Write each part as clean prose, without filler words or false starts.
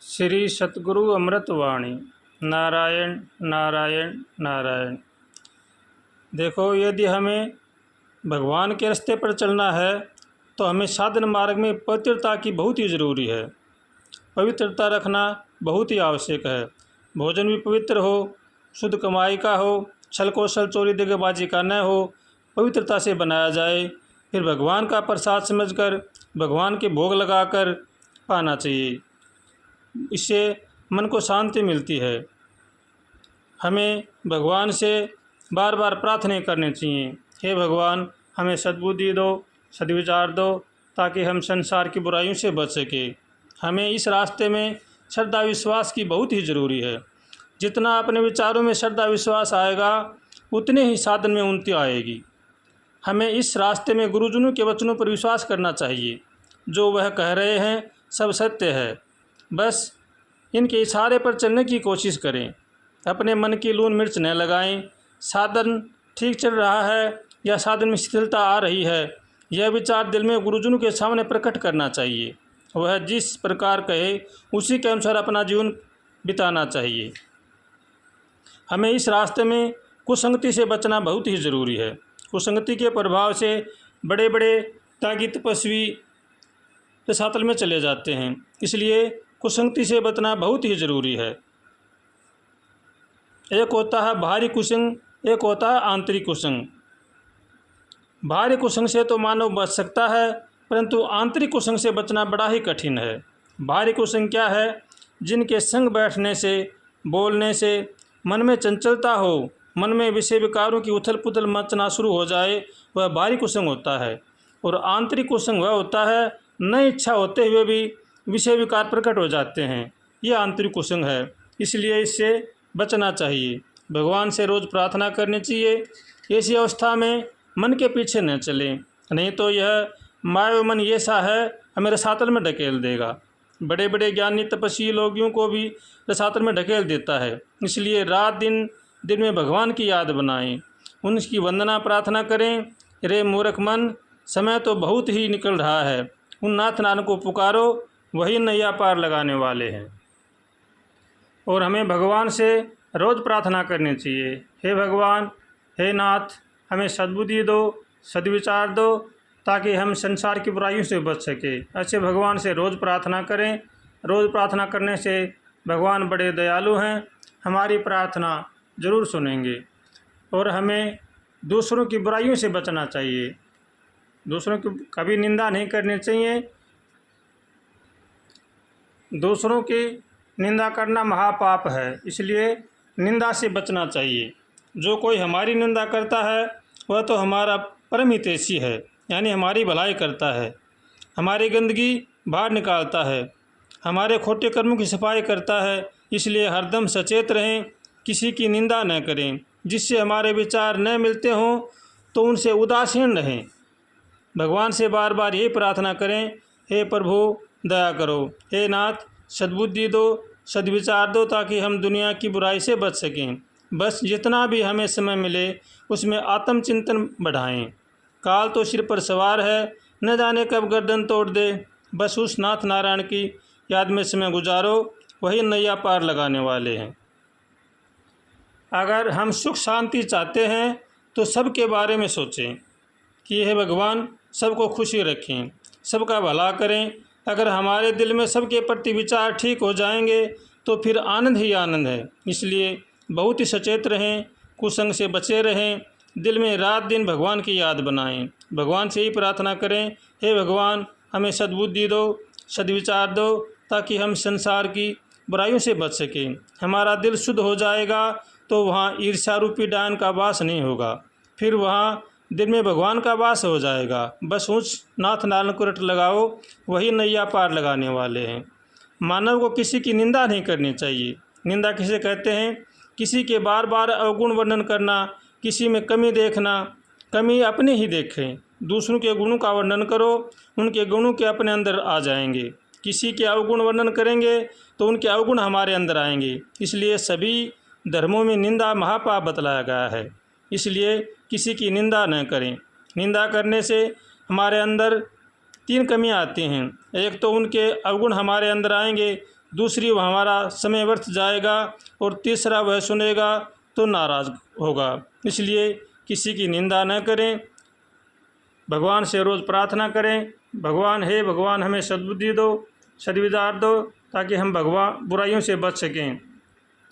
श्री सतगुरु अमृतवाणी। नारायण नारायण नारायण। देखो, यदि हमें भगवान के रास्ते पर चलना है तो हमें साधन मार्ग में पवित्रता की बहुत ही ज़रूरी है। पवित्रता रखना बहुत ही आवश्यक है। भोजन भी पवित्र हो, शुद्ध कमाई का हो, छल कौशल चोरी दगाबाजी का न हो, पवित्रता से बनाया जाए। फिर भगवान का प्रसाद समझकर भगवान के भोग लगाकर पाना चाहिए। इससे मन को शांति मिलती है। हमें भगवान से बार बार प्रार्थना करनी चाहिए, हे भगवान हमें सद्बुद्धि दो, सद्विचार दो, ताकि हम संसार की बुराइयों से बच सकें। हमें इस रास्ते में श्रद्धा विश्वास की बहुत ही ज़रूरी है। जितना अपने विचारों में श्रद्धा विश्वास आएगा उतने ही साधन में उन्नति आएगी। हमें इस रास्ते में गुरुजनों के वचनों पर विश्वास करना चाहिए। जो वह कह रहे हैं सब सत्य है, बस इनके इशारे पर चलने की कोशिश करें। अपने मन की लून मिर्च न लगाएं। साधन ठीक चल रहा है या साधन में शिथिलता आ रही है, यह विचार दिल में गुरुजनों के सामने प्रकट करना चाहिए। वह जिस प्रकार कहे उसी के अनुसार अपना जीवन बिताना चाहिए। हमें इस रास्ते में कुसंगति से बचना बहुत ही ज़रूरी है। कुसंगति के प्रभाव से बड़े बड़े त्यागी तपस्वी रसातल में चले जाते हैं। इसलिए कुसंगति से बचना बहुत ही ज़रूरी है। एक होता है बाहरी कुसंग, एक होता है आंतरिक कुसंग। बाहरी कुसंग से तो मानव बच सकता है, परंतु आंतरिक कुसंग से बचना बड़ा ही कठिन है। बाहरी कुसंग क्या है? जिनके संग बैठने से, बोलने से मन में चंचलता हो, मन में विषय विकारों की उथल पुथल मचना शुरू हो जाए, वह बाहरी कुसंग होता है। और आंतरिक कुसंग वह होता है न इच्छा होते हुए भी विषय विकार प्रकट हो जाते हैं। ये आंतरिक कुसंग है। इसलिए इससे बचना चाहिए। भगवान से रोज़ प्रार्थना करनी चाहिए। ऐसी अवस्था में मन के पीछे न चलें, नहीं तो यह माया मन ये सा है हमें रसातल में ढकेल देगा। बड़े बड़े ज्ञानी तपस्वी लोगों को भी रसातल में ढकेल देता है। इसलिए रात दिन दिन में भगवान की याद बनाएं, उनकी वंदना प्रार्थना करें। रे मूर्ख मन, समय तो बहुत ही निकल रहा है। उन नाथ नारायण को पुकारो, वही नैया पार लगाने वाले हैं। और हमें भगवान से रोज़ प्रार्थना करनी चाहिए, हे भगवान, हे नाथ, हमें सद्बुद्धि दो, सद्विचार दो, ताकि हम संसार की बुराइयों से बच सकें। ऐसे भगवान से रोज़ प्रार्थना करें। रोज़ प्रार्थना करने से भगवान बड़े दयालु हैं, हमारी प्रार्थना ज़रूर सुनेंगे। और हमें दूसरों की बुराइयों से बचना चाहिए। दूसरों की कभी निंदा नहीं करनी चाहिए। दूसरों की निंदा करना महापाप है, इसलिए निंदा से बचना चाहिए। जो कोई हमारी निंदा करता है वह तो हमारा परम हितैषी है, यानी हमारी भलाई करता है, हमारी गंदगी बाहर निकालता है, हमारे खोटे कर्मों की सफाई करता है। इसलिए हरदम सचेत रहें, किसी की निंदा न करें। जिससे हमारे विचार न मिलते हों तो उनसे उदासीन रहें। भगवान से बार बार यही प्रार्थना करें, हे प्रभु दया करो, हे नाथ सद्बुद्धि दो, सद्विचार दो, ताकि हम दुनिया की बुराई से बच सकें। बस जितना भी हमें समय मिले उसमें आत्मचिंतन बढ़ाएं। काल तो सिर पर सवार है, न जाने कब गर्दन तोड़ दे। बस उस नाथ नारायण की याद में समय गुजारो, वही नैया पार लगाने वाले हैं। अगर हम सुख शांति चाहते हैं तो सबके बारे में सोचें कि हे भगवान सबको खुशी रखें, सबका भला करें। अगर हमारे दिल में सबके प्रति विचार ठीक हो जाएंगे तो फिर आनंद ही आनंद है। इसलिए बहुत ही सचेत रहें, कुसंग से बचे रहें, दिल में रात दिन भगवान की याद बनाएं। भगवान से ही प्रार्थना करें, हे भगवान हमें सद्बुद्धि दो, सद्विचार दो, ताकि हम संसार की बुराइयों से बच सकें। हमारा दिल शुद्ध हो जाएगा तो वहाँ ईर्ष्या रूपी डायन का वास नहीं होगा, फिर वहाँ दिल में भगवान का वास हो जाएगा। बस उस नाथ नारायण को रट लगाओ, वही नैया पार लगाने वाले हैं। मानव को किसी की निंदा नहीं करनी चाहिए। निंदा किसे कहते हैं? किसी के बार बार अवगुण वर्णन करना, किसी में कमी देखना। कमी अपने ही देखें, दूसरों के गुणों का वर्णन करो, उनके गुणों के अपने अंदर आ जाएंगे। किसी के अवगुण वर्णन करेंगे तो उनके अवगुण हमारे अंदर आएंगे। इसलिए सभी धर्मों में निंदा महापाप बतलाया गया है। इसलिए किसी की निंदा न करें। निंदा करने से हमारे अंदर तीन कमियां आती हैं। एक तो उनके अवगुण हमारे अंदर आएंगे, दूसरी वह हमारा समय व्यर्थ जाएगा, और तीसरा वह सुनेगा तो नाराज़ होगा। इसलिए किसी की निंदा न करें, भगवान से रोज़ प्रार्थना करें, भगवान हे भगवान हमें सद्बुद्धि दो, सद्विचार दो, ताकि हम भगवान बुराइयों से बच सकें।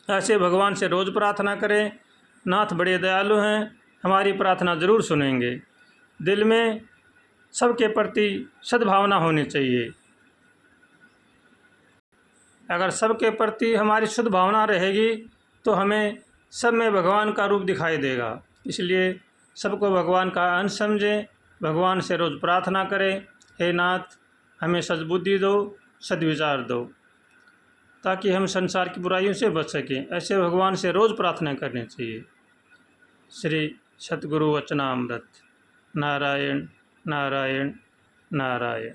ऐसे भगवान से रोज़ प्रार्थना करें। नाथ बड़े दयालु हैं, हमारी प्रार्थना ज़रूर सुनेंगे। दिल में सबके प्रति सद्भावना होनी चाहिए। अगर सबके प्रति हमारी शुद्ध भावना रहेगी तो हमें सब में भगवान का रूप दिखाई देगा। इसलिए सबको भगवान का अंश समझें, भगवान से रोज़ प्रार्थना करें, हे नाथ हमें सद्बुद्धि दो, सद्विचार दो, ताकि हम संसार की बुराइयों से बच सकें। ऐसे भगवान से रोज़ प्रार्थना करनी चाहिए। श्री सतगुरु वचनामृत। नारायण नारायण नारायण।